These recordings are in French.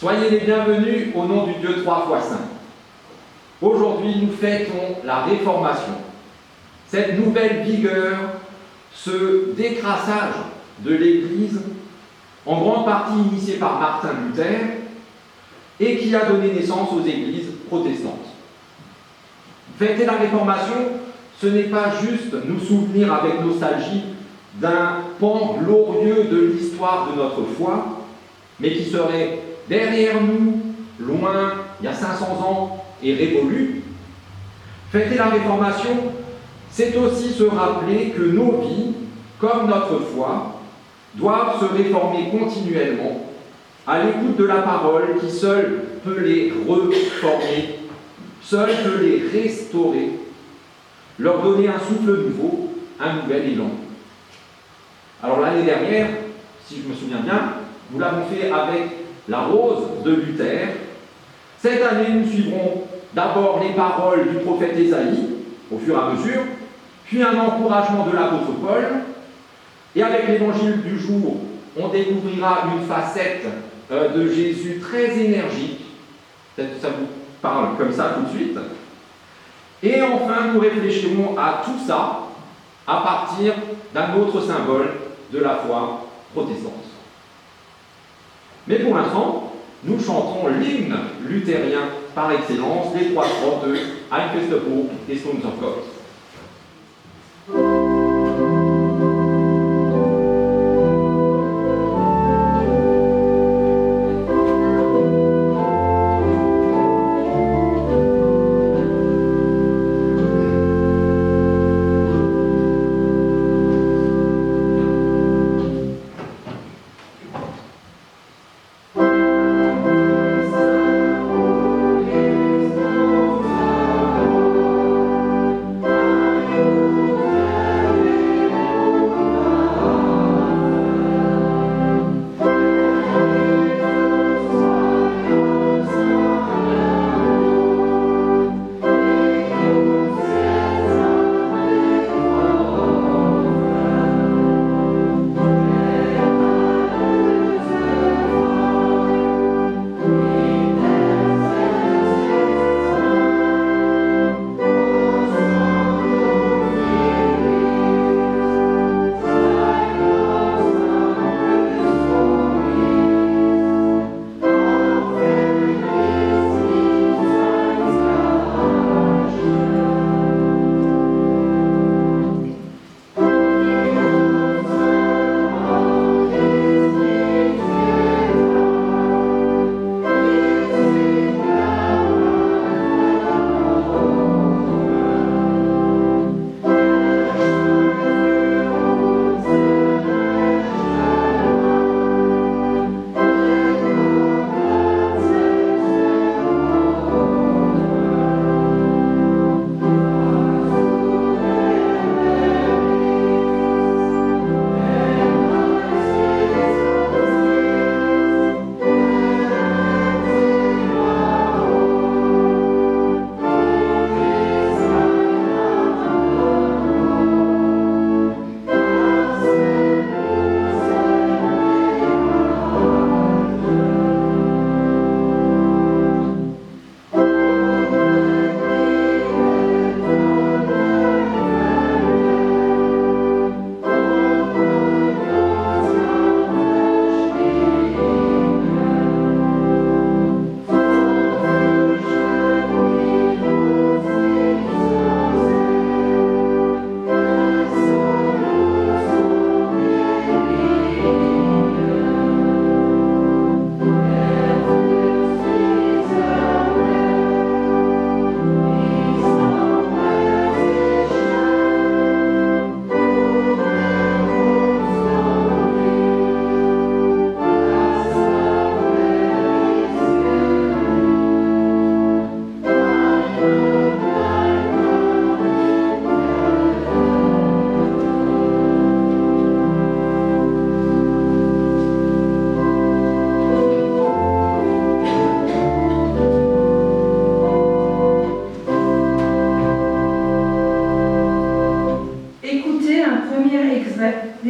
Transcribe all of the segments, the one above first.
Soyez les bienvenus au nom du Dieu trois fois saint. Aujourd'hui, nous fêtons la Réformation. Cette nouvelle vigueur, ce décrassage de l'Église, en grande partie initié par Martin Luther, et qui a donné naissance aux églises protestantes. Fêter la Réformation, ce n'est pas juste nous souvenir avec nostalgie d'un pan glorieux de l'histoire de notre foi, mais qui serait derrière nous, loin, il y a 500 ans, et révolu. Fêter la Réformation, c'est aussi se rappeler que nos vies, comme notre foi, doivent se réformer continuellement à l'écoute de la parole qui seule peut les reformer, seule peut les restaurer, leur donner un souffle nouveau, un nouvel élan. Alors l'année dernière, si je me souviens bien, nous l'avons fait avec la rose de Luther. Cette année, nous suivrons d'abord les paroles du prophète Ésaïe, au fur et à mesure, puis un encouragement de l'apôtre Paul, et avec l'évangile du jour, on découvrira une facette de Jésus très énergique. Peut-être que ça vous parle comme ça tout de suite. Et enfin, nous réfléchirons à tout ça à partir d'un autre symbole de la foi protestante. Mais pour l'instant, nous chanterons l'hymne luthérien par excellence, les trois strophes de Ein feste Hoch des Sohns of God.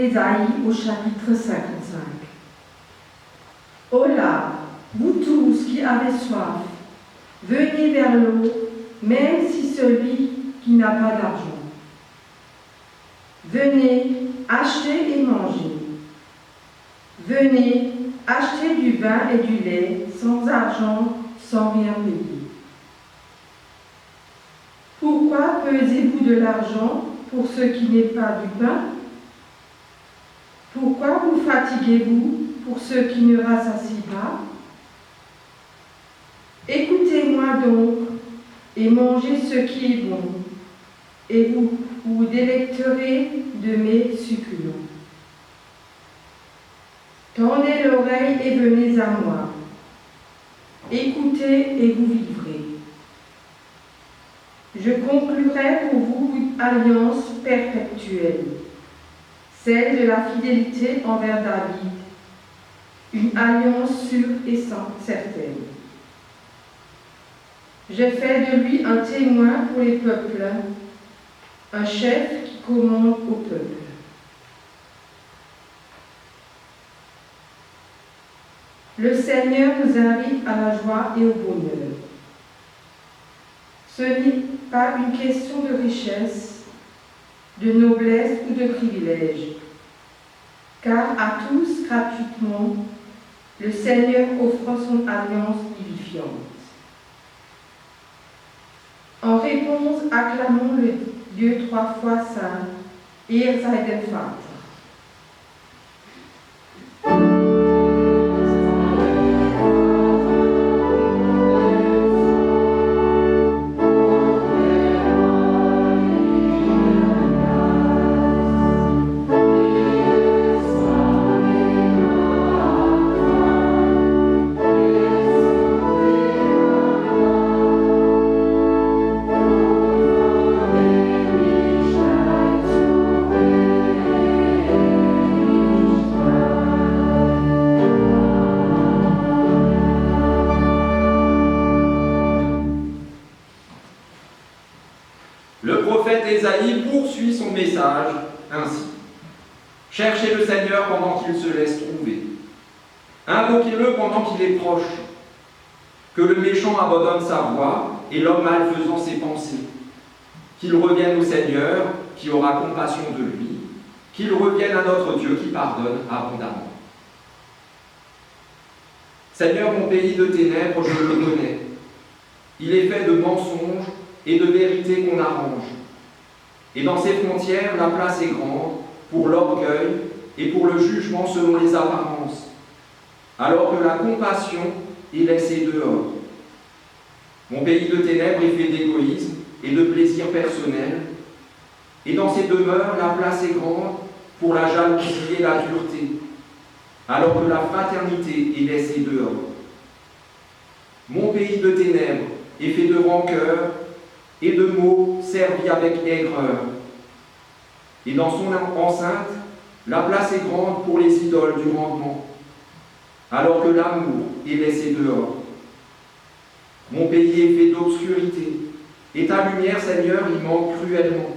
d'Ésaïe au chapitre 55. Ô là, vous tous qui avez soif, venez vers l'eau, même si celui qui n'a pas d'argent. Venez, achetez et mangez. Venez, achetez du vin et du lait, sans argent, sans rien payer. Pourquoi pesez-vous de l'argent pour ce qui n'est pas du pain? Pourquoi vous fatiguez-vous pour ce qui ne rassasie pas? Écoutez-moi donc et mangez ce qui est bon, et vous vous délecterez de mes succulents. Tendez l'oreille et venez à moi. Écoutez et vous vivrez. Je conclurai pour vous une alliance perpétuelle, celle de la fidélité envers David, une alliance sûre et certaine. J'ai fait de lui un témoin pour les peuples, un chef qui commande au peuple. Le Seigneur nous invite à la joie et au bonheur. Ce n'est pas une question de richesse, de noblesse ou de privilège, car à tous gratuitement, le Seigneur offre son alliance vivifiante. En réponse, acclamons le Dieu 3 fois saint, Ihr seid der Vater. Le prophète Ésaïe poursuit son message ainsi. Cherchez le Seigneur pendant qu'il se laisse trouver. Invoquez-le pendant qu'il est proche. Que le méchant abandonne sa voie et l'homme malfaisant ses pensées. Qu'il revienne au Seigneur qui aura compassion de lui. Qu'il revienne à notre Dieu qui pardonne abondamment. Seigneur, mon pays de ténèbres, je le connais. Il est fait de mensonges et de vérité qu'on arrange. Et dans ses frontières, la place est grande pour l'orgueil et pour le jugement selon les apparences, alors que la compassion est laissée dehors. Mon pays de ténèbres est fait d'égoïsme et de plaisir personnel, et dans ses demeures, la place est grande pour la jalousie et la dureté, alors que la fraternité est laissée dehors. Mon pays de ténèbres est fait de rancœur et de mots servis avec aigreur. Et dans son enceinte, la place est grande pour les idoles du rendement, alors que l'amour est laissé dehors. Mon pays est fait d'obscurité, et ta lumière, Seigneur, y manque cruellement.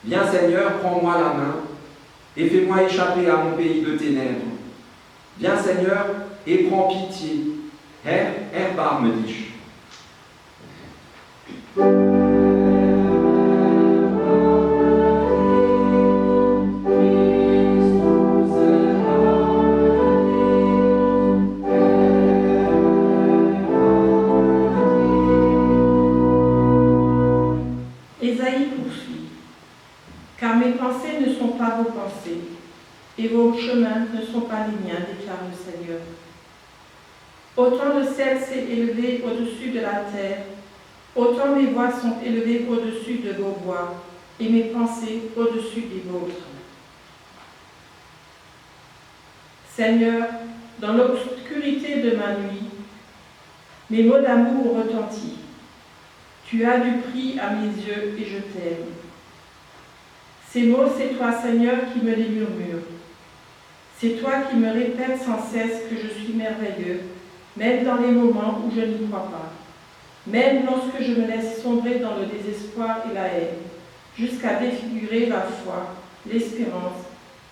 Viens, Seigneur, prends-moi la main, et fais-moi échapper à mon pays de ténèbres. Viens, Seigneur, et prends pitié. Herr, erbarme dich. Ésaïe poursuit. Car mes pensées ne sont pas vos pensées, et vos chemins ne sont pas les miens, déclare le Seigneur. Autant le ciel s'est élevé au-dessus de la terre, autant mes voix sont élevées au-dessus de vos voix, et mes pensées au-dessus des vôtres. Seigneur, dans l'obscurité de ma nuit, mes mots d'amour retentissent. Tu as du prix à mes yeux et je t'aime. Ces mots, c'est toi, Seigneur, qui me les murmures. C'est toi qui me répètes sans cesse que je suis merveilleux, même dans les moments où je n'y crois pas, même lorsque je me laisse sombrer dans le désespoir et la haine, jusqu'à défigurer la foi l'espérance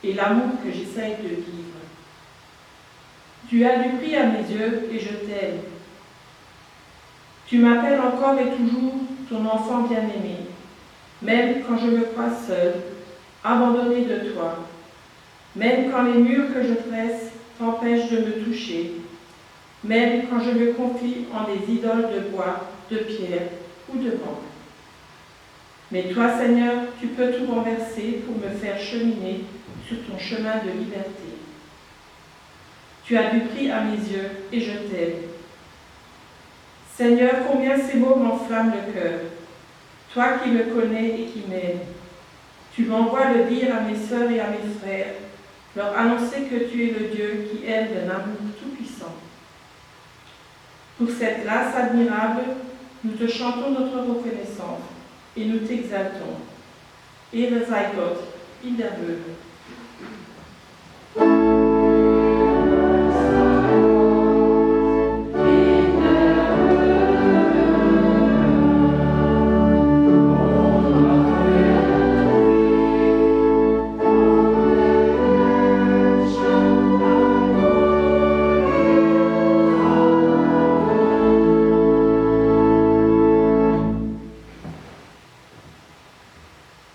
et l'amour que j'essaye de vivre. Tu as du prix à mes yeux et je t'aime. Tu m'appelles encore et toujours ton enfant bien-aimé, même quand je me crois seule, abandonnée de toi, même quand les murs que je tresse t'empêchent de me toucher, même quand je me confie en des idoles de bois, de pierre ou de banc. Mais toi, Seigneur, tu peux tout renverser pour me faire cheminer sur ton chemin de liberté. Tu as du prix à mes yeux et je t'aime. Seigneur, combien ces mots m'enflamment le cœur. Toi qui me connais et qui m'aimes, tu m'envoies le dire à mes sœurs et à mes frères, leur annoncer que tu es le Dieu qui aime d'un amour tout-puissant. Pour cette grâce admirable, nous te chantons notre reconnaissance et nous t'exaltons. Ehre sei Gott in der Höhe.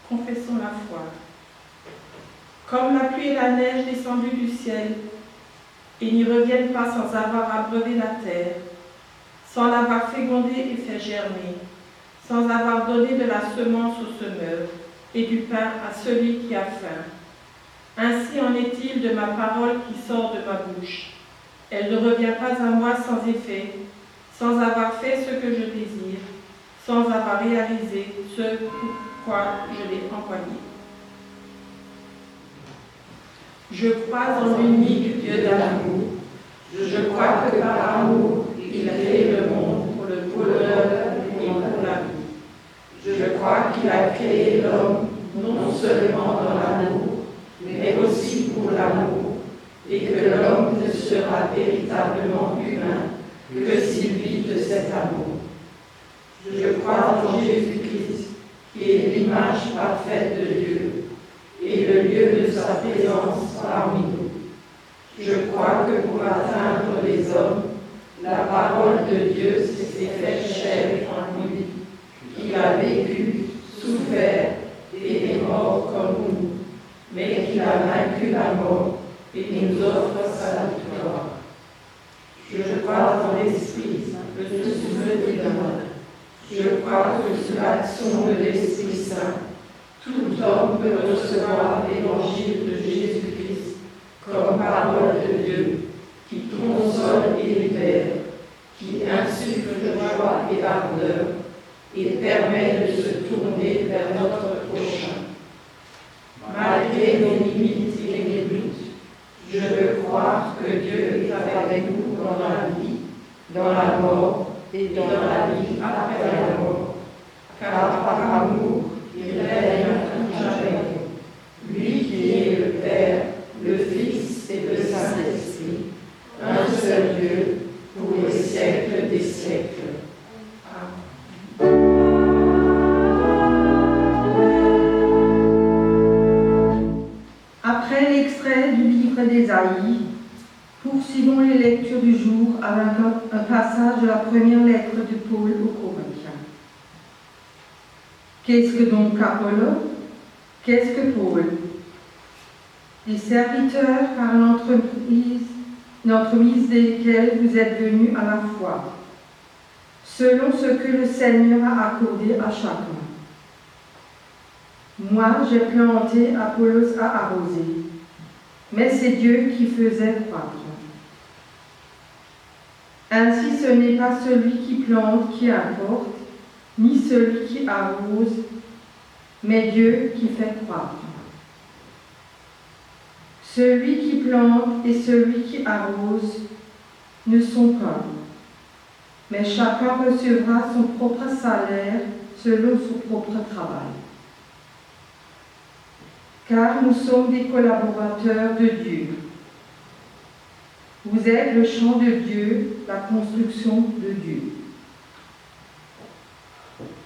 Confessons la foi. Comme la pluie et la neige descendues du ciel, et n'y reviennent pas sans avoir abreuvé la terre, sans l'avoir fécondée et fait germer, sans avoir donné de la semence au semeur et du pain à celui qui a faim. Ainsi en est-il de ma parole qui sort de ma bouche. Elle ne revient pas à moi sans effet, sans avoir fait ce que je désire, sans avoir réalisé ce pourquoi je l'ai envoyé. Je crois en l'unique Dieu d'amour. Je crois que par amour, il a créé le monde pour le bonheur et pour la vie. Je crois qu'il a créé l'homme non seulement dans l'amour, mais aussi pour l'amour, et que l'homme ne sera véritablement humain que s'il vit de cet amour. Je crois en Jésus-Christ, qui est l'image parfaite de Dieu, et le lieu de sa présence parmi nous. Je crois que pour atteindre les hommes, la parole de Dieu s'est faite chair en lui, qu'il a vécu, souffert et est mort comme nous, mais qu'il a vaincu la mort et nous offre sa victoire. Je crois en l'Esprit, le souffle divin. Je crois que sous l'action de l'Esprit Saint, tout homme peut recevoir l'évangile de Jésus-Christ comme parole de Dieu, qui console et libère, qui insuffle joie et ardeur, et permet de se tourner vers notre prochain. Malgré nos limites et les doutes, je veux croire que Dieu est avec nous dans la vie, dans la mort et dans la vie après la mort, car par amour, il règne à jamais. Lui qui est le Père, le Fils et le Saint-Esprit, un seul Dieu, pour les siècles des siècles. Après l'extrait du livre d'Ésaïe, poursuivons les lectures du jour avec un passage de la première lettre de Paul aux Corinthiens. Qu'est-ce que donc Apollo? Qu'est-ce que Paul? Des serviteurs par l'entremise desquels vous êtes venus à la foi, selon ce que le Seigneur a accordé à chacun. Moi, j'ai planté, Apollos a arrosé, mais c'est Dieu qui faisait croître. Ainsi, ce n'est pas celui qui plante qui importe, ni celui qui arrose, mais Dieu qui fait croître. Celui qui plante et celui qui arrose ne sont qu'un, mais chacun recevra son propre salaire selon son propre travail. Car nous sommes des collaborateurs de Dieu. Vous êtes le champ de Dieu, la construction de Dieu.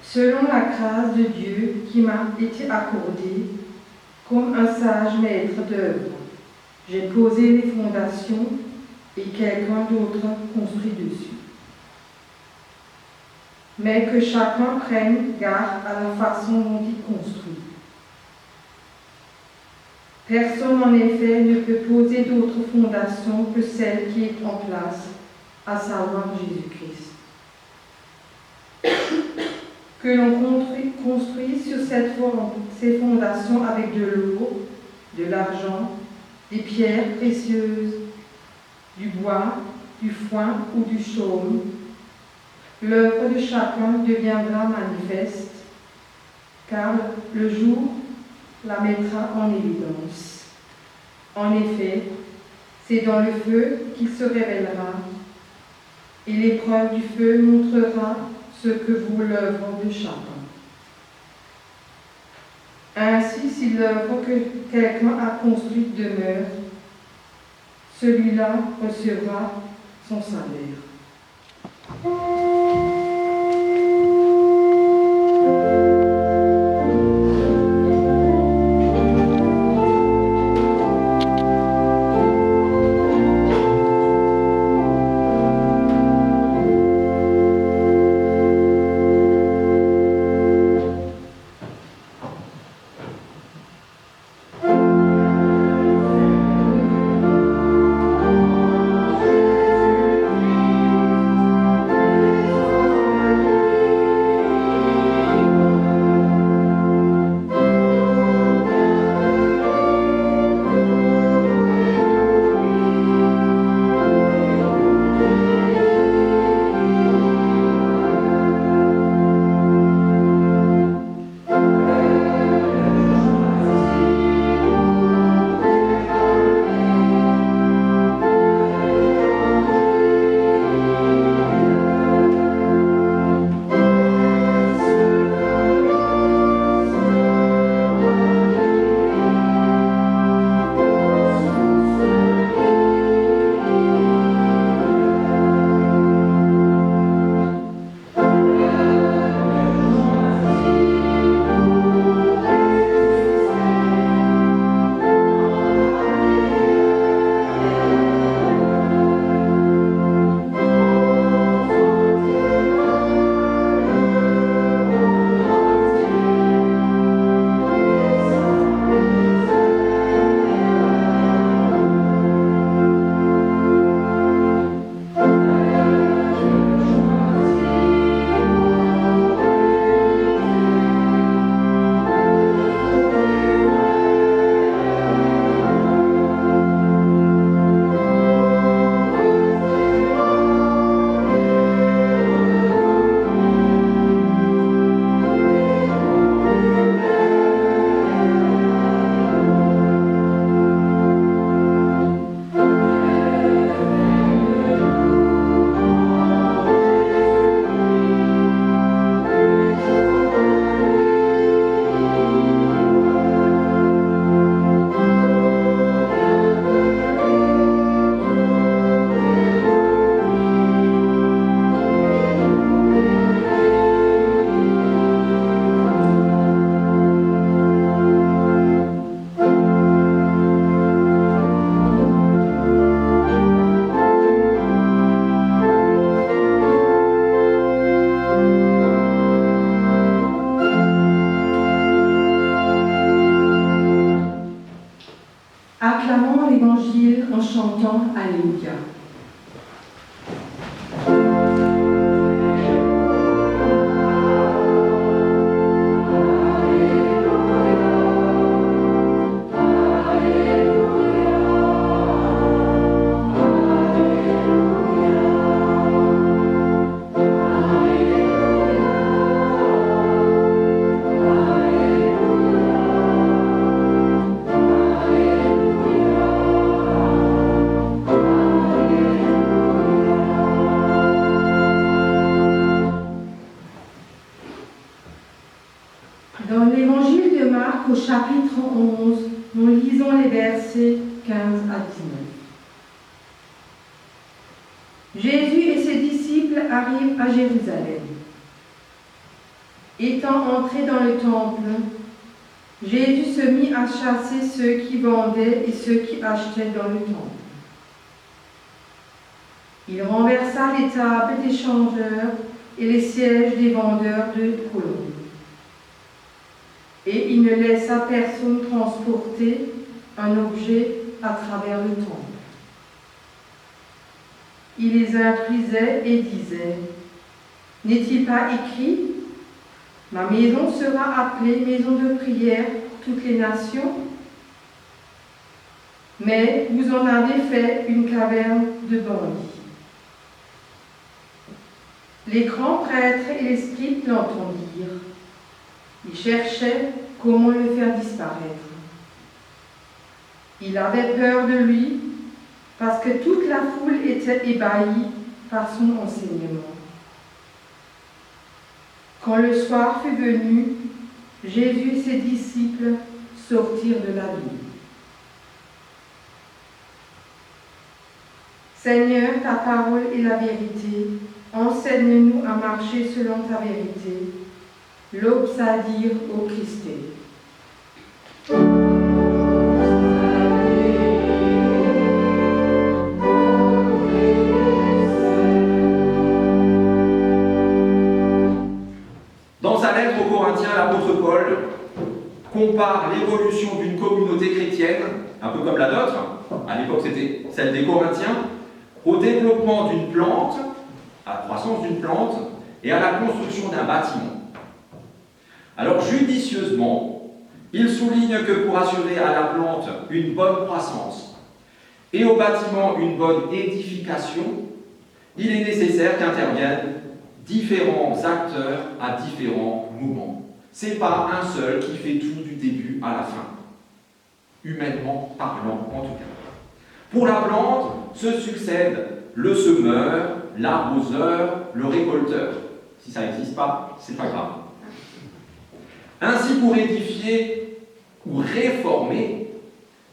Selon la grâce de Dieu qui m'a été accordée, Comme un sage maître d'œuvre, j'ai posé les fondations et quelqu'un d'autre construit dessus. Mais que chacun prenne garde à la façon dont il construit. Personne en effet ne peut poser d'autre fondation que celle qui est en place, à savoir Jésus-Christ. Que l'on construit sur ces fondations avec de l'eau, de l'argent, des pierres précieuses, du bois, du foin ou du chaume, l'œuvre de chacun deviendra manifeste, car le jour la mettra en évidence. En effet, c'est dans le feu qu'il se révélera, et l'épreuve du feu montrera ce que vaut l'œuvre de chacun. Ainsi, si l'œuvre que quelqu'un a construite demeure, celui-là recevra son salaire. Acclamons l'Évangile en chantant Alléluia. Dans l'Évangile de Marc, au chapitre 11, nous lisons les versets 15 à 19. Jésus et ses disciples arrivent à Jérusalem. Étant entrés dans le temple, Jésus se mit à chasser ceux qui vendaient et ceux qui achetaient dans le temple. Il renversa les tables des changeurs et les sièges des vendeurs de colombes. Et il ne laissa personne transporter un objet à travers le temple. Il les instruisait et disait, « N'est-il pas écrit, ma maison sera appelée maison de prière pour toutes les nations? Mais vous en avez fait une caverne de bandits. » Les grands prêtres et les scribes l'entendirent. Ils cherchaient comment le faire disparaître. Il avait peur de lui parce que toute la foule était ébahie par son enseignement. Quand le soir fut venu, Jésus et ses disciples sortirent de la ville. Seigneur, ta parole est la vérité. Enseigne-nous à marcher selon ta vérité. L'obsadir au Christ. Dans sa lettre aux Corinthiens, l'apôtre Paul compare l'évolution d'une communauté chrétienne, un peu comme la nôtre, à l'époque c'était celle des Corinthiens, au développement d'une plante, à la croissance d'une plante et à la construction d'un bâtiment. Alors judicieusement, il souligne que pour assurer à la plante une bonne croissance et au bâtiment une bonne édification, il est nécessaire qu'interviennent différents acteurs à différents moments. Ce n'est pas un seul qui fait tout du début à la fin, humainement parlant en tout cas. Pour la plante, se succèdent le semeur, l'arroseur, le récolteur. Si ça n'existe pas, c'est pas grave. Ainsi, pour édifier ou réformer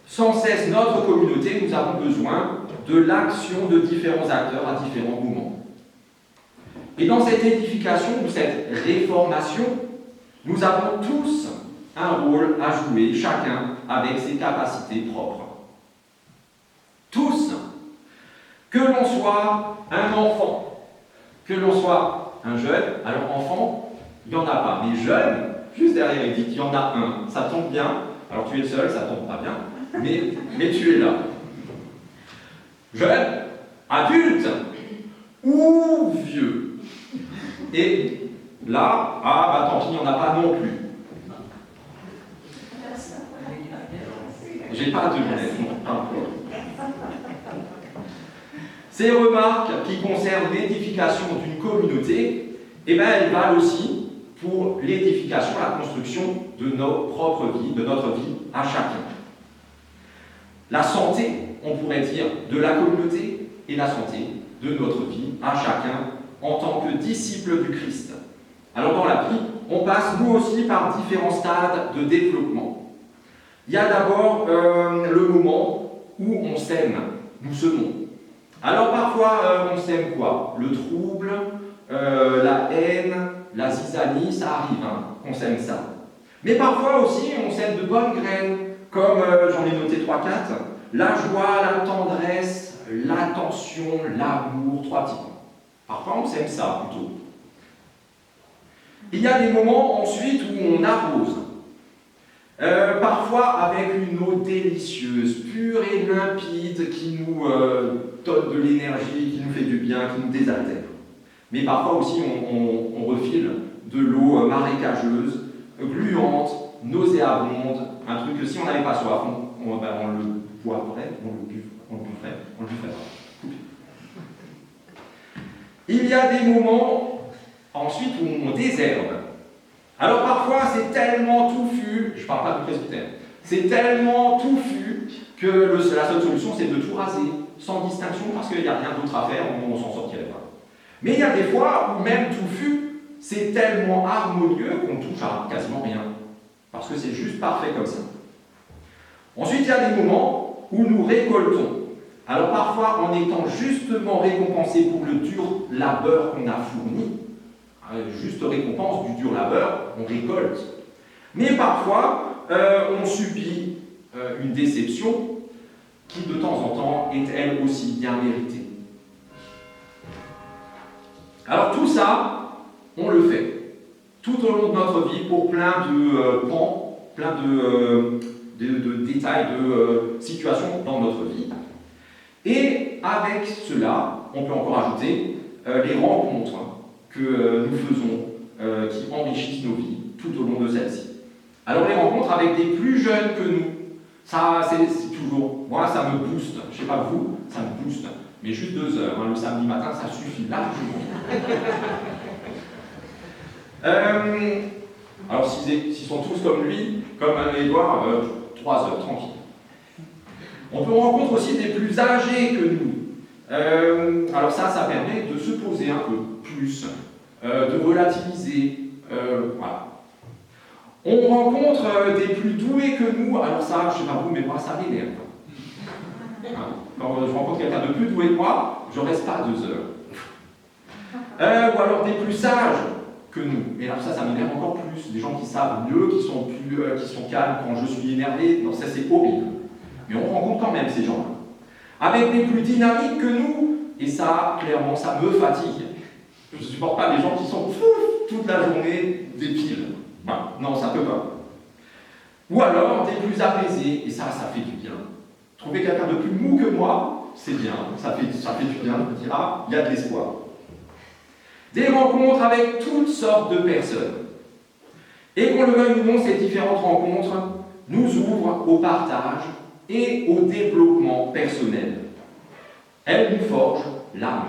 sans cesse notre communauté, nous avons besoin de l'action de différents acteurs à différents moments. Et dans cette édification ou cette réformation, nous avons tous un rôle à jouer, chacun avec ses capacités propres. Tous, que l'on soit un enfant, que l'on soit un jeune, alors enfant, il n'y en a pas, mais jeune, juste derrière il dit qu'il y en a un, ça tombe bien, alors tu es le seul, ça tombe pas bien, mais tu es là. Jeune, adulte ou vieux. Et là, tant pis, il n'y en a pas non plus. J'ai pas de lunettes, non, pas encore. Ces remarques qui concernent l'édification d'une communauté, elles valent aussi pour l'édification, la construction de nos propres vies, de notre vie à chacun. La santé, on pourrait dire, de la communauté et la santé de notre vie à chacun en tant que disciples du Christ. Alors dans la vie, on passe nous aussi par différents stades de développement. Il y a d'abord le moment où on sème, nous semons. Alors parfois, on sème quoi? Le trouble, la haine, la zizanie, ça arrive, on sème ça. Mais parfois aussi, on sème de bonnes graines, comme j'en ai noté 3-4, la joie, la tendresse, l'attention, l'amour, 3 petits points. Parfois, on sème ça plutôt. Il y a des moments ensuite où on arrose. Parfois avec une eau délicieuse, pure et limpide, qui nous donne de l'énergie, qui nous fait du bien, qui nous désaltère. Mais parfois aussi on refile de l'eau marécageuse, gluante, nauséabonde, un truc que si on n'avait pas soif, on le boirait, on le buvrait pas. Il y a des moments ensuite où on désherbe. Alors parfois c'est tellement touffu, je ne parle pas du presbytère, c'est tellement touffu que la seule solution c'est de tout raser, sans distinction, parce qu'il n'y a rien d'autre à faire, on s'en sortirait pas. Mais il y a des fois où même touffu, c'est tellement harmonieux qu'on touche à quasiment rien, parce que c'est juste parfait comme ça. Ensuite il y a des moments où nous récoltons. Alors parfois en étant justement récompensés pour le dur labeur qu'on a fourni, juste récompense du dur labeur, on récolte. Mais parfois, on subit une déception qui, de temps en temps, est elle aussi bien méritée. Alors tout ça, on le fait tout au long de notre vie pour plein de pans, plein de détails, de situations dans notre vie. Et avec cela, on peut encore ajouter les rencontres que nous faisons qui enrichissent nos vies tout au long de celle-ci. Alors les rencontres avec des plus jeunes que nous, ça c'est toujours, moi ça me booste, je ne sais pas vous, ça me booste, mais juste 2 heures, le samedi matin ça suffit largement. Alors s'ils sont tous comme lui, comme Édouard, 3 heures, tranquille. On peut rencontrer aussi des plus âgés que nous. Alors ça permet de se poser un peu plus, de relativiser, voilà. On rencontre des plus doués que nous, alors ça, je ne sais pas vous, mais moi ça m'énerve. Quand je rencontre quelqu'un de plus doué que moi, je ne reste pas 2 heures. Ou alors des plus sages que nous. Et là, ça m'énerve encore plus. Des gens qui savent mieux, qui sont calmes quand je suis énervé. Non, ça c'est horrible. Mais on rencontre quand même ces gens-là. Avec des plus dynamiques que nous, et ça, clairement, ça me fatigue. Je ne supporte pas les gens qui sont fous toute la journée, des piles. Voilà. Non, ça ne peut pas. Ou alors des plus apaisés, et ça fait du bien. Trouver quelqu'un de plus mou que moi, c'est bien, ça fait du bien de dire, ah, il y a de l'espoir. Des rencontres avec toutes sortes de personnes. Et qu'on le veuille ou non, ces différentes rencontres nous ouvrent au partage et au développement personnel. Elles nous forgent l'âme.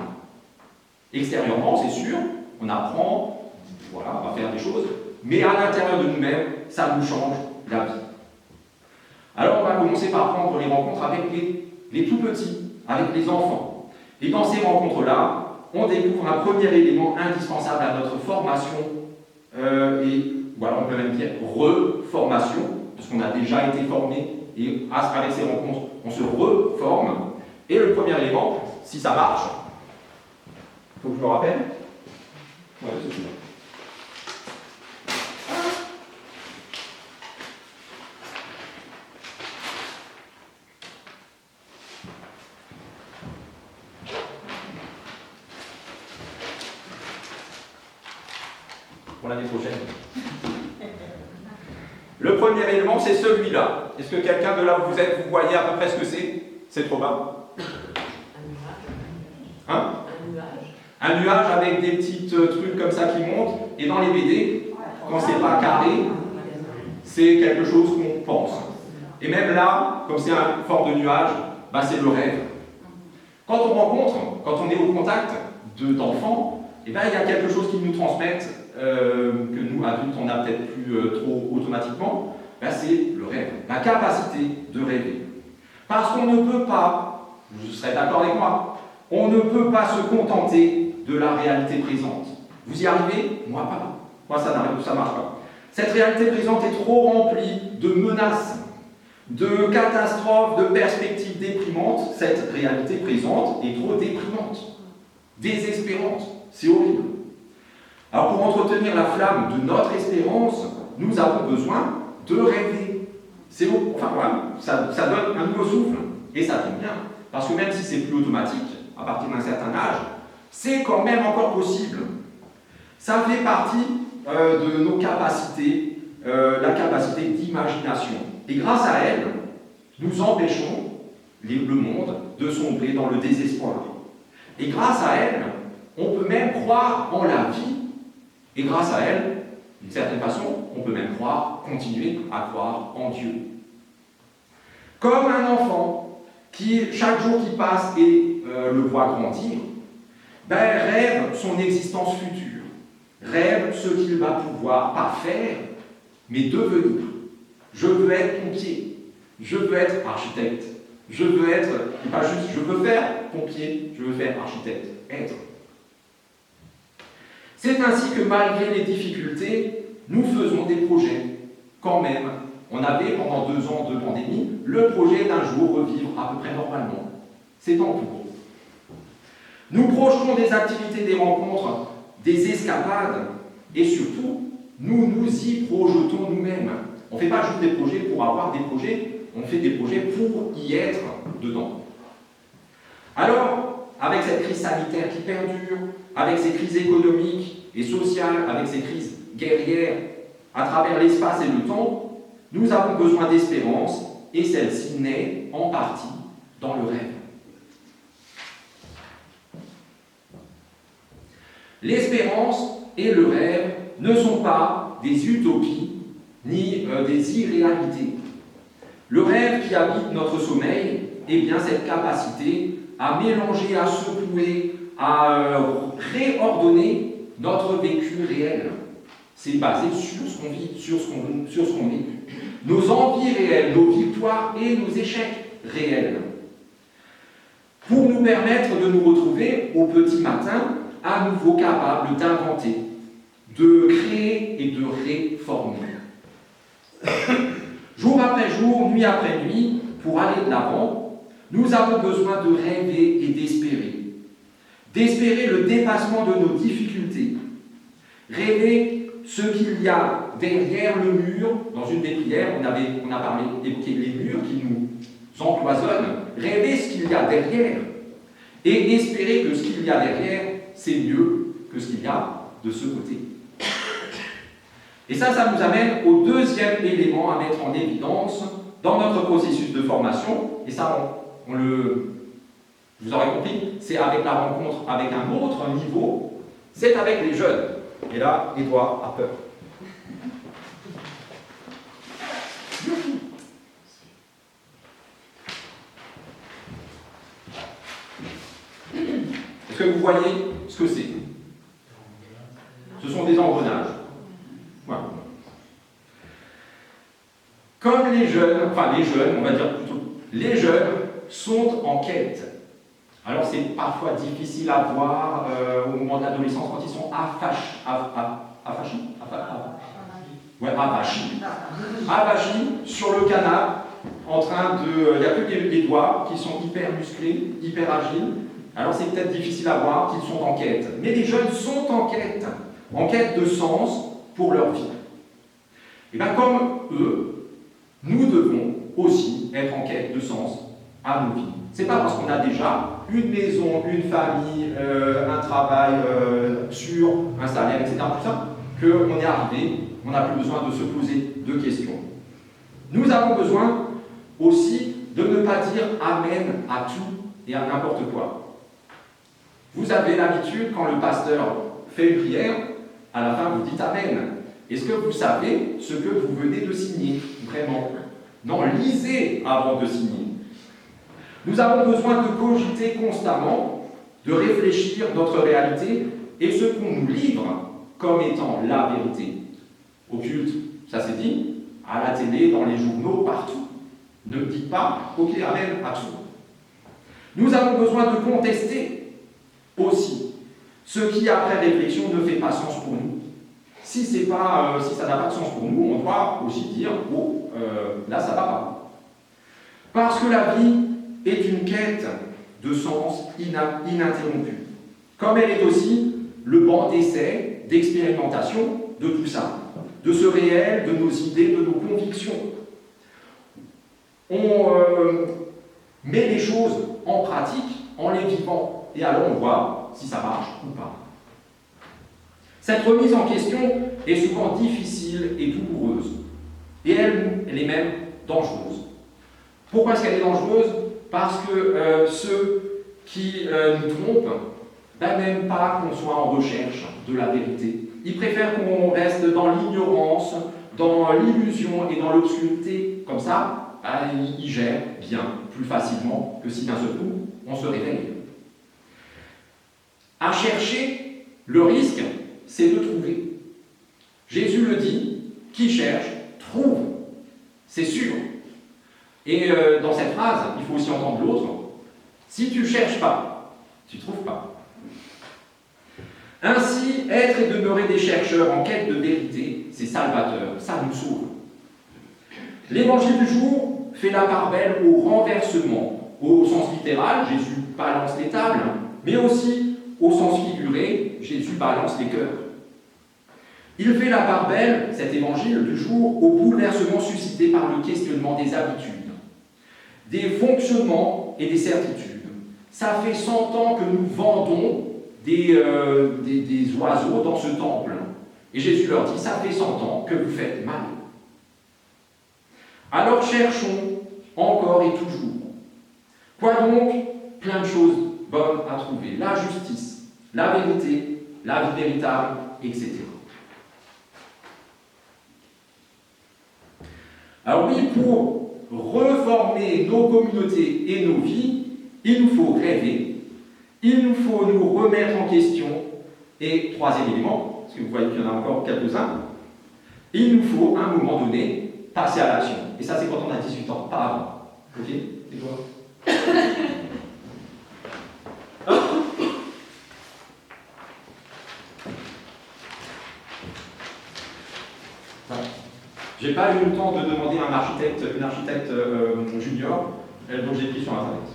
Extérieurement, c'est sûr, on apprend, voilà, on va faire des choses, mais à l'intérieur de nous-mêmes, ça nous change la vie. Alors on va commencer par prendre les rencontres avec les tout petits, avec les enfants. Et dans ces rencontres-là, on découvre un premier élément indispensable à notre formation, et voilà, on peut même dire reformation, parce qu'on a déjà été formé, et avec ces rencontres, on se reforme. Et le premier élément, si ça marche, il faut que je me rappelle. Ouais, c'est ça. Pour l'année prochaine. Le premier élément, c'est celui-là. Est-ce que quelqu'un de là où vous êtes, vous voyez à peu près ce que c'est? C'est trop bas. Hein? Un nuage avec des petits trucs comme ça qui montent. Et dans les BD, quand c'est pas carré, c'est quelque chose qu'on pense. Et même là, comme c'est une forme de nuage, bah c'est le rêve. Quand on rencontre, quand on est au contact d'enfants, eh ben, il y a quelque chose qu'ils nous transmettent que nous, adultes, on n'a peut-être plus trop automatiquement, ben, c'est le rêve, la capacité de rêver. Parce qu'on ne peut pas, vous serez d'accord avec moi, on ne peut pas se contenter de la réalité présente. Vous y arrivez? Moi pas. Moi ça ne marche pas. Cette réalité présente est trop remplie de menaces, de catastrophes, de perspectives déprimantes. Cette réalité présente est trop déprimante, désespérante. C'est horrible. Alors pour entretenir la flamme de notre espérance, nous avons besoin de rêver. C'est beau, enfin voilà, ça donne un nouveau souffle. Et ça tombe bien, parce que même si c'est plus automatique, à partir d'un certain âge, c'est quand même encore possible. Ça fait partie de nos capacités, la capacité d'imagination. Et grâce à elle, nous empêchons le monde de sombrer dans le désespoir. Et grâce à elle, on peut même croire en la vie. Et grâce à elle, d'une certaine façon, on peut même continuer à croire en Dieu. Comme un enfant qui, chaque jour qui passe et le voit grandir, rêve son existence future, rêve ce qu'il va pouvoir, pas faire, mais devenir. Je veux être pompier, je veux être architecte, je veux être, pas juste, je veux faire pompier, je veux faire architecte, être. C'est ainsi que malgré les difficultés, nous faisons des projets. Quand même, on avait pendant 2 ans de pandémie le projet d'un jour revivre à peu près normalement. C'est en cours. Nous projetons des activités, des rencontres, des escapades, et surtout, nous nous y projetons nous-mêmes. On ne fait pas juste des projets pour avoir des projets, on fait des projets pour y être dedans. Alors, avec cette crise sanitaire qui perdure, avec ces crises économiques et sociales, avec ces crises guerrières à travers l'espace et le temps, nous avons besoin d'espérance, et celle-ci naît en partie dans le rêve. L'espérance et le rêve ne sont pas des utopies ni des irréalités. Le rêve qui habite notre sommeil est bien cette capacité à mélanger, à secouer, à réordonner notre vécu réel. C'est basé sur ce qu'on vit, sur ce qu'on vit. Nos envies réelles, nos victoires et nos échecs réels. Pour nous permettre de nous retrouver au petit matin, à nouveau capables d'inventer, de créer et de réformer. Jour après jour, nuit après nuit, pour aller de l'avant, nous avons besoin de rêver et d'espérer. D'espérer le dépassement de nos difficultés. Rêver ce qu'il y a derrière le mur. Dans une des prières, on a évoqué les murs qui nous empoisonnent. Rêver ce qu'il y a derrière. Et espérer que ce qu'il y a derrière, c'est mieux que ce qu'il y a de ce côté. Et ça nous amène au deuxième élément à mettre en évidence dans notre processus de formation. Et ça, vous aurez compris, c'est avec la rencontre avec un autre niveau, c'est avec les jeunes. Et là, Édouard a peur. Est-ce que vous voyez ce que c'est? Ce sont des engrenages. Voilà. Comme les jeunes, on va dire plutôt, les jeunes sont en quête. Alors c'est parfois difficile à voir au moment de l'adolescence quand ils sont avachis sur le canapé, en train de... Il n'y a que les doigts qui sont hyper musclés, hyper agiles. Alors c'est peut-être difficile à voir qu'ils sont en quête. Mais les jeunes sont en quête de sens pour leur vie. Et bien comme eux, nous devons aussi être en quête de sens à nos vies. C'est pas parce qu'on a déjà une maison, une famille, un travail sûr, un salaire, etc., tout ça, qu'on est arrivé, on n'a plus besoin de se poser de questions. Nous avons besoin aussi de ne pas dire Amen à tout et à n'importe quoi. Vous avez l'habitude, quand le pasteur fait une prière, à la fin vous dites Amen. Est-ce que vous savez ce que vous venez de signer, vraiment? Non, lisez avant de signer. Nous avons besoin de cogiter constamment, de réfléchir notre réalité et ce qu'on nous livre comme étant la vérité. Au culte, ça c'est dit, à la télé, dans les journaux, partout. Ne dites pas OK, Amen à tout. Nous avons besoin de contester aussi ce qui, après réflexion, ne fait pas sens pour nous. Si ça n'a pas de sens pour nous, on doit aussi dire là ça va pas. Parce que la vie est une quête de sens ininterrompue. Comme elle est aussi le banc d'essai, d'expérimentation de tout ça, de ce réel, de nos idées, de nos convictions. On met les choses en pratique en les vivant, et alors on voit si ça marche ou pas. Cette remise en question est souvent difficile et douloureuse, et elle est même dangereuse. Pourquoi est-ce qu'elle est dangereuse? Parce que ceux qui nous trompent n'aiment pas qu'on soit en recherche de la vérité. Ils préfèrent qu'on reste dans l'ignorance, dans l'illusion et dans l'obscurité. Comme ça, ils gèrent bien, plus facilement que si d'un seul coup, on se réveille. À chercher, le risque, c'est de trouver. Jésus le dit, qui cherche, trouve. C'est sûr. Et dans cette phrase, il faut aussi entendre l'autre. Si tu ne cherches pas, tu ne trouves pas. Ainsi, être et demeurer des chercheurs en quête de vérité, c'est salvateur, ça nous sauve. L'évangile du jour fait la part belle au renversement, au sens littéral, Jésus balance les tables, mais aussi au sens figuré, Jésus balance les cœurs. Il fait la part belle, cet évangile du jour, au bouleversement suscité par le questionnement des habitudes, des fonctionnements et des certitudes. Ça fait 100 ans que nous vendons des oiseaux dans ce temple. Et Jésus leur dit, ça fait 100 ans que vous faites mal. Alors cherchons encore et toujours. Quoi donc? Plein de choses bonnes à trouver. La justice, la vérité, la vie véritable, etc. Alors oui, pour reformer nos communautés et nos vies, il nous faut rêver, il nous faut nous remettre en question, et troisième élément, parce que vous voyez qu'il y en a encore quelques-uns, il nous faut, à un moment donné, passer à l'action. Et ça, c'est quand on a 18 ans, pas avant. Ok? C'est quoi? J'ai pas eu le temps de demander à une architecte junior, dont j'ai pris sur Internet.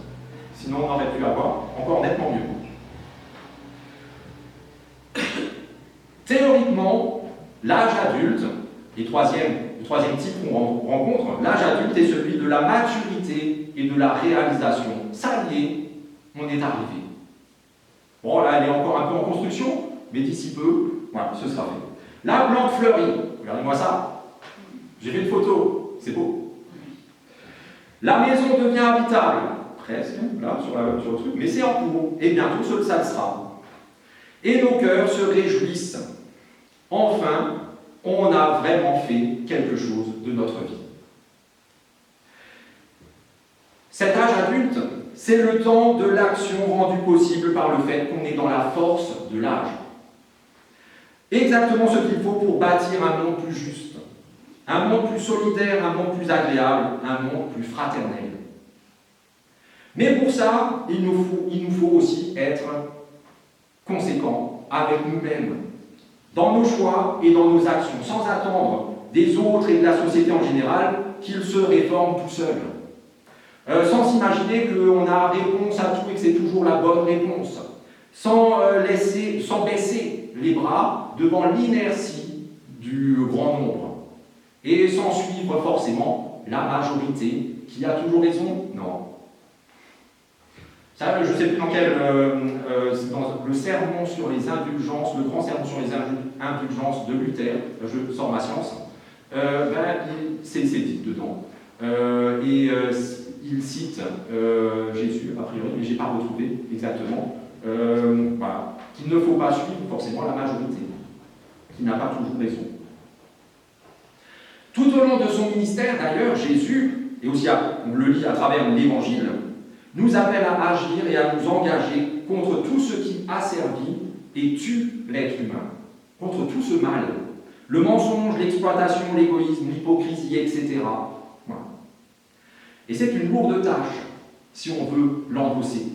Sinon, on aurait pu avoir encore nettement mieux. Théoriquement, l'âge adulte, le troisième type qu'on rencontre, l'âge adulte est celui de la maturité et de la réalisation. Ça y est, on est arrivé. Bon, là, elle est encore un peu en construction, mais d'ici peu, voilà, ce sera fait. La plante fleurie, regardez-moi ça. J'ai fait une photo, c'est beau. La maison devient habitable, presque, là, sur le truc, mais c'est en cours, et bientôt ça le sera. Et nos cœurs se réjouissent. Enfin, on a vraiment fait quelque chose de notre vie. Cet âge adulte, c'est le temps de l'action rendue possible par le fait qu'on est dans la force de l'âge. Exactement ce qu'il faut pour bâtir un monde plus juste, un monde plus solidaire, un monde plus agréable, un monde plus fraternel. Mais pour ça, il nous faut aussi être conséquents avec nous-mêmes, dans nos choix et dans nos actions, sans attendre des autres et de la société en général qu'ils se réforment tout seuls. Sans s'imaginer qu'on a réponse à tout et que c'est toujours la bonne réponse. Sans baisser les bras devant l'inertie du grand nombre. Et sans suivre forcément la majorité qui a toujours raison. Non. Ça, je ne sais plus dans quel... dans le sermon sur les indulgences, le grand sermon sur les indulgences de Luther, je sors ma science, c'est dit dedans. Il cite Jésus, a priori, mais je n'ai pas retrouvé exactement, voilà, qu'il ne faut pas suivre forcément la majorité, qui n'a pas toujours raison. Tout au long de son ministère, d'ailleurs, Jésus, et aussi on le lit à travers l'Évangile, nous appelle à agir et à nous engager contre tout ce qui asservit et tue l'être humain, contre tout ce mal, le mensonge, l'exploitation, l'égoïsme, l'hypocrisie, etc. Voilà. Et c'est une lourde tâche, si on veut l'endosser.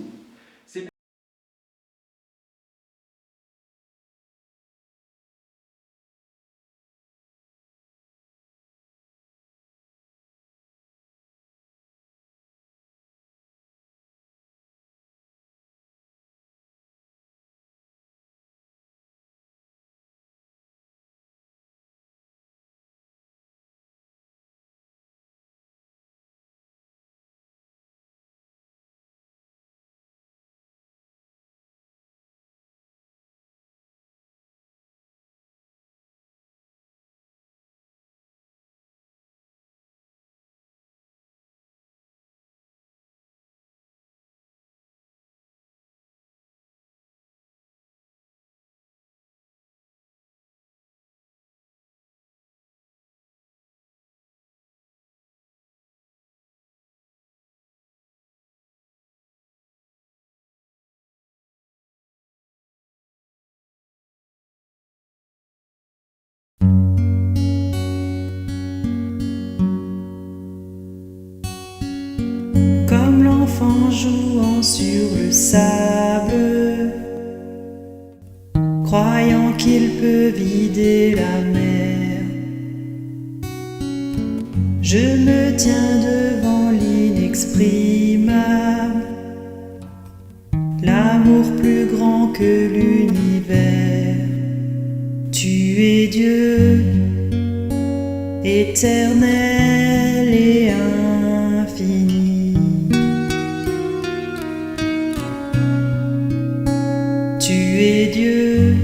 L'enfant jouant sur le sable, croyant qu'il peut vider la mer. Je me tiens devant l'inexprimable, l'amour plus grand que l'univers. Tu es Dieu, éternel et infini. Tu es Dieu,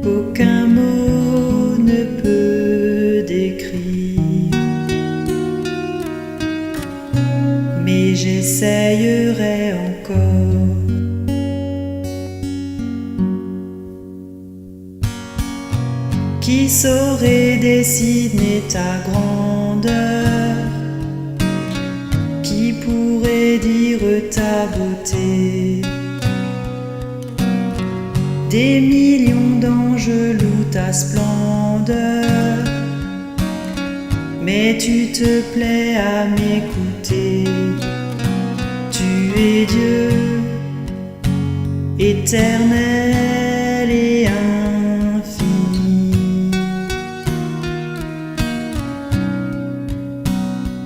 qu'aucun mot ne peut décrire. Mais j'essayerai encore. Qui saurait dessiner ta grandeur? Qui pourrait dire ta beauté? Des millions d'anges louent ta splendeur, mais tu te plais à m'écouter. Tu es Dieu, éternel et infini.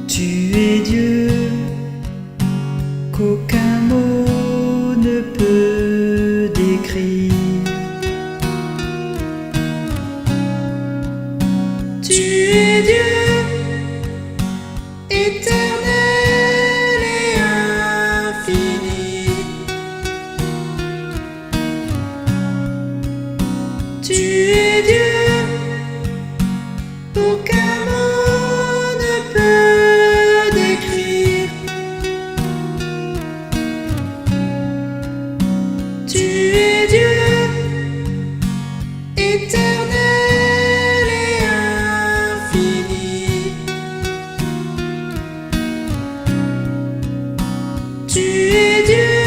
Tu es Dieu, qu'aucun mot ne peut décrire. Tu es Dieu, éternel et infini. Tu es Dieu, qu'aucun mot ne peut décrire. Tu es Dieu, éternel et infini. Tu es Dieu,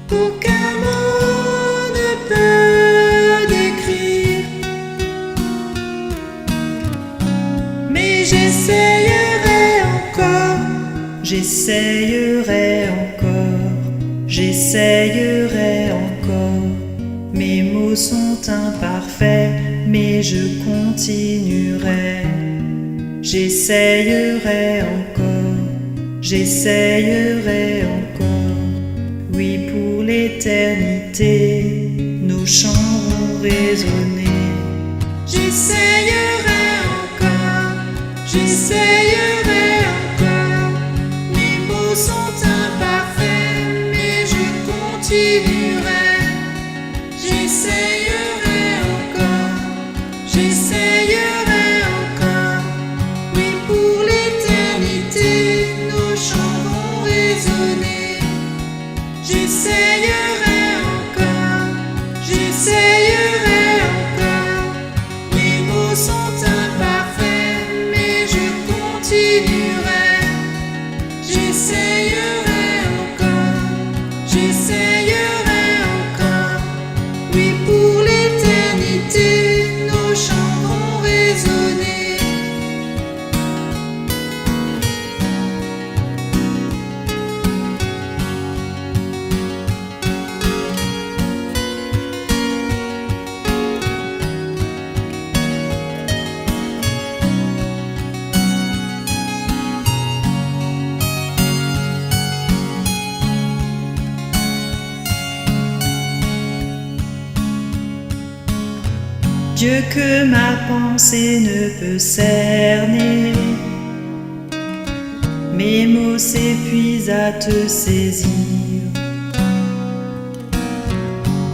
qu'aucun mot ne peut décrire. Mais j'essayerai encore, j'essayerai encore, j'essayerai encore. Mes mots sont imparfaits, mais je continuerai. J'essayerai encore, j'essayerai encore. Oui, pour l'éternité, nos chants vont résonner. J'essayerai encore, j'essayerai encore. Mes mots sont imparfaits, mais je continuerai. J'essayerai encore, j'essayerai encore. Oui, pour l'éternité, nos chants vont résonner. J'essayerai encore, j'essayerai encore. Mes mots sont imparfaits, mais je continuerai. J'essayerai encore, j'essayerai encore. Oui, pour l'éternité, nos chants vont résonner. Dieu que ma pensée ne peut cerner, mes mots s'épuisent à te saisir.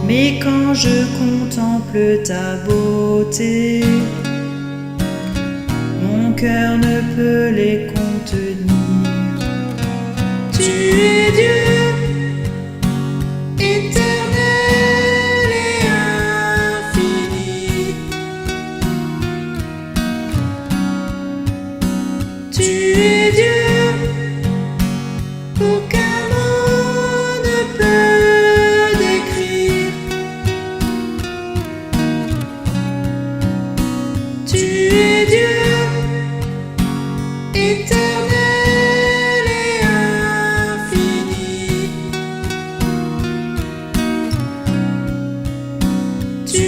Mais quand je contemple ta beauté, mon cœur ne peut les contenir. Tu es Dieu, éternel et infini. Tu es Dieu, qu'aucun mot ne peut décrire. Tu es Dieu, éternel et infini. Tu